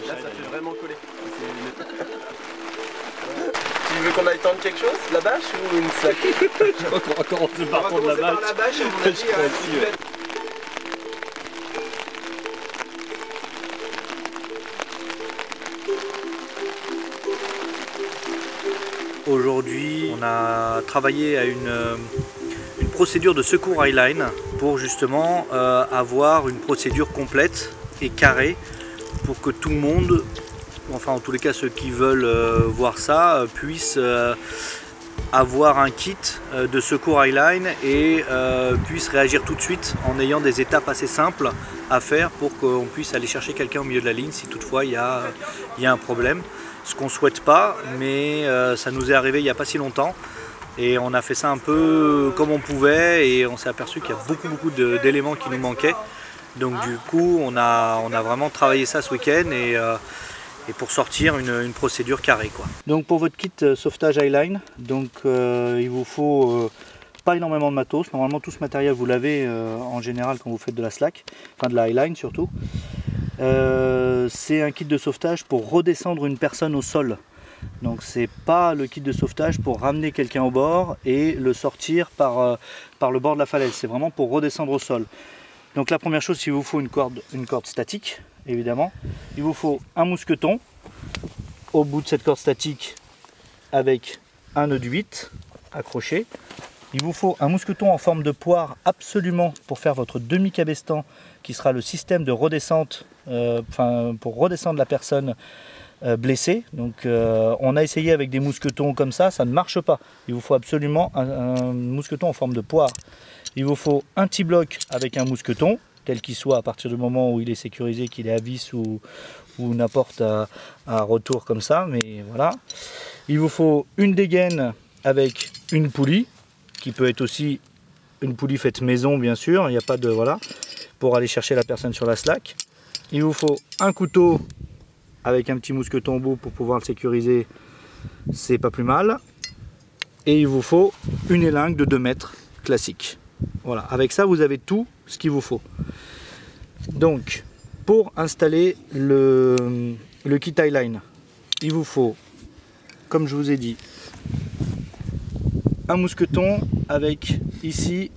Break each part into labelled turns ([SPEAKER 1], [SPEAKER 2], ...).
[SPEAKER 1] Là, ça fait vraiment coller. Tu veux qu'on aille tendre quelque chose? La bâche ou une slack?
[SPEAKER 2] Je crois qu'on va commencer par tendre la bâche.
[SPEAKER 1] Par la bâche, à mon avis,
[SPEAKER 3] Aujourd'hui, on a travaillé à une procédure de secours eyeline pour justement avoir une procédure complète et carrée pour que tout le monde, enfin en tous les cas ceux qui veulent voir ça, puissent avoir un kit de secours eyeline et puissent réagir tout de suite en ayant des étapes assez simples à faire pour qu'on puisse aller chercher quelqu'un au milieu de la ligne si toutefois il y a un problème. Ce qu'on ne souhaite pas, mais ça nous est arrivé il n'y a pas si longtemps et on a fait ça un peu comme on pouvait et on s'est aperçu qu'il y a beaucoup d'éléments qui nous manquaient. Donc du coup on a vraiment travaillé ça ce week-end et pour sortir une procédure carrée, quoi. Donc pour votre kit sauvetage eyeline, donc il vous faut pas énormément de matos. Normalement tout ce matériel vous l'avez en général quand vous faites de la slack, enfin de la eyeline surtout. C'est un kit de sauvetage pour redescendre une personne au sol. Donc c'est pas le kit de sauvetage pour ramener quelqu'un au bord et le sortir par le bord de la falaise. C'est vraiment pour redescendre au sol. Donc la première chose, il vous faut une corde statique, évidemment. Il vous faut un mousqueton au bout de cette corde statique avec un nœud de 8 accroché. Il vous faut un mousqueton en forme de poire absolument pour faire votre demi-cabestan qui sera le système de redescente, pour redescendre la personne blessée. Donc on a essayé avec des mousquetons comme ça ne marche pas. Il vous faut absolument un mousqueton en forme de poire. Il vous faut un petit bloc avec un mousqueton, tel qu'il soit à partir du moment où il est sécurisé, qu'il est à vis ou n'importe à retour comme ça, mais voilà. Il vous faut une dégaine avec une poulie, qui peut être aussi une poulie faite maison bien sûr, il n'y a pas de voilà, pour aller chercher la personne sur la slack. Il vous faut un couteau avec un petit mousqueton au bout pour pouvoir le sécuriser, c'est pas plus mal. Et il vous faut une élingue de 2 mètres classique. Voilà, avec ça vous avez tout ce qu'il vous faut. Donc pour installer le kit eyeline, il vous faut, comme je vous ai dit, un mousqueton avec ici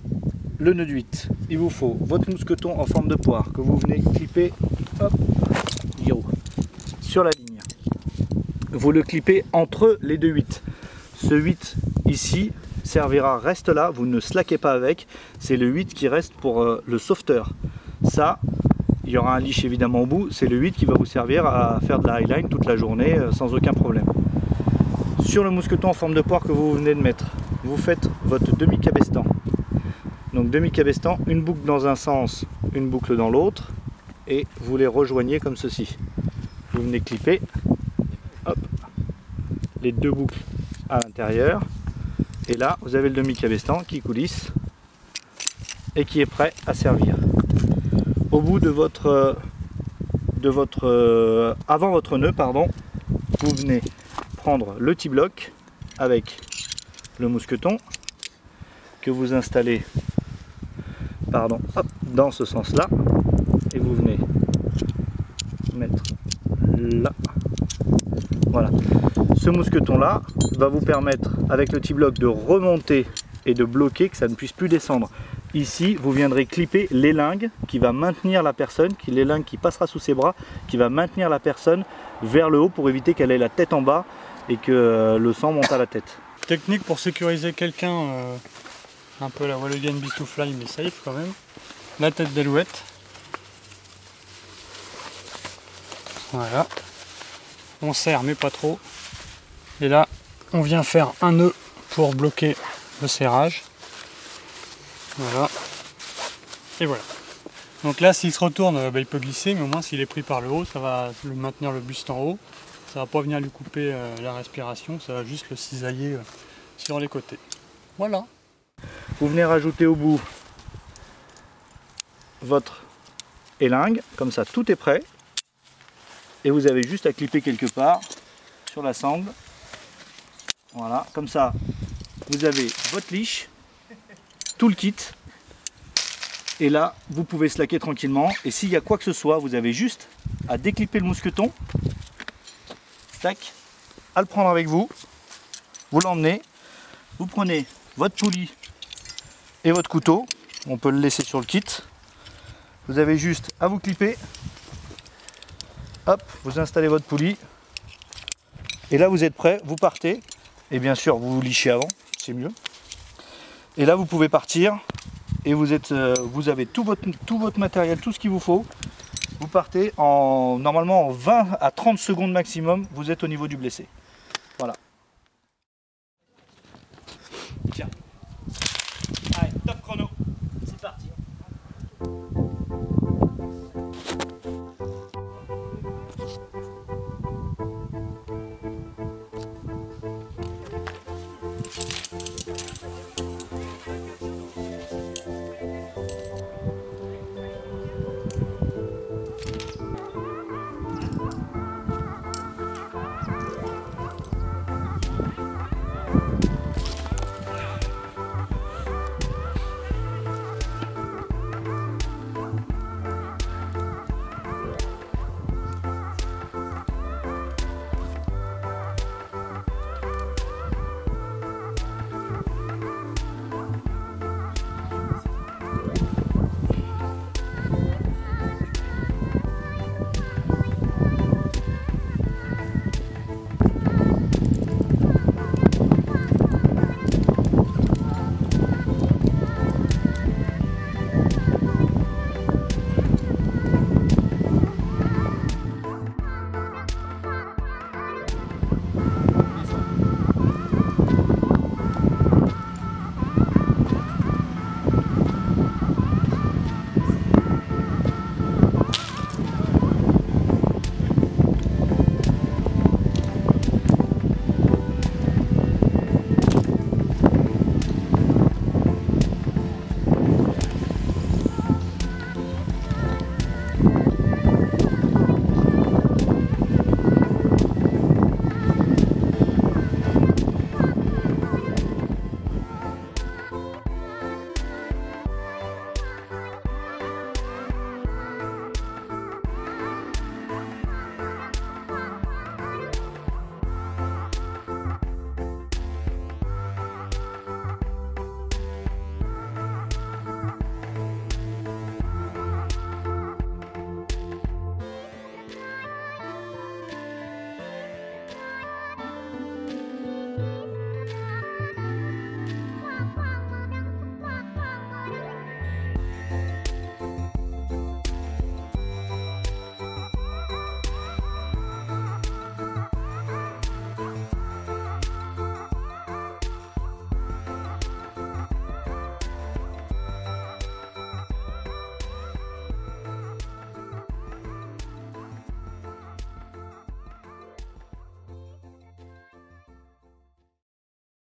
[SPEAKER 3] le nœud de 8. Il vous faut votre mousqueton en forme de poire que vous venez clipper, hop, sur la ligne. Vous le clippez entre les deux 8. Ce 8 ici servira, reste là, vous ne slackez pas avec, c'est le 8 qui reste pour le sauveteur. Ça, il y aura un leash évidemment au bout, c'est le 8 qui va vous servir à faire de la eyeline toute la journée sans aucun problème. Sur le mousqueton en forme de poire que vous venez de mettre, vous faites votre demi-cabestan. Donc demi-cabestan, une boucle dans un sens, une boucle dans l'autre, et vous les rejoignez comme ceci. Vous venez clipper, hop, les 2 boucles à l'intérieur. Et là, vous avez le demi-cabestan qui coulisse et qui est prêt à servir. Au bout de avant votre nœud, pardon, vous venez prendre le petit bloc avec le mousqueton que vous installez, pardon, hop, dans ce sens-là, et vous venez mettre là. Voilà. Ce mousqueton-là va vous permettre, avec le petit bloc, de remonter et de bloquer, que ça ne puisse plus descendre. Ici, vous viendrez clipper l'élingue qui va maintenir la personne, l'élingue qui passera sous ses bras, qui va maintenir la personne vers le haut pour éviter qu'elle ait la tête en bas et que le sang monte à la tête.
[SPEAKER 4] Technique pour sécuriser quelqu'un, un peu la Wallabian Beast to Fly, mais safe quand même. La tête d'alouette. Voilà. On serre mais pas trop. Et là, on vient faire un nœud pour bloquer le serrage. Voilà. Et voilà. Donc là, s'il se retourne, il peut glisser, mais au moins s'il est pris par le haut, ça va le maintenir le buste en haut. Ça va pas venir lui couper la respiration, ça va juste le cisailler sur les côtés. Voilà.
[SPEAKER 3] Vous venez rajouter au bout votre élingue, comme ça tout est prêt. Et vous avez juste à clipper quelque part sur la sangle. Voilà, comme ça vous avez votre leash, tout le kit. Et là, vous pouvez slacker tranquillement. Et s'il y a quoi que ce soit, vous avez juste à déclipper le mousqueton. Tac. À le prendre avec vous. Vous l'emmenez. Vous prenez votre poulie et votre couteau. On peut le laisser sur le kit. Vous avez juste à vous clipper. Hop, vous installez votre poulie. Et là, vous êtes prêt. Vous partez. Et bien sûr, vous vous lichez avant. C'est mieux. Et là, vous pouvez partir. Et vous avez tout votre matériel, tout ce qu'il vous faut. Vous partez normalement en 20 à 30 secondes maximum, vous êtes au niveau du blessé.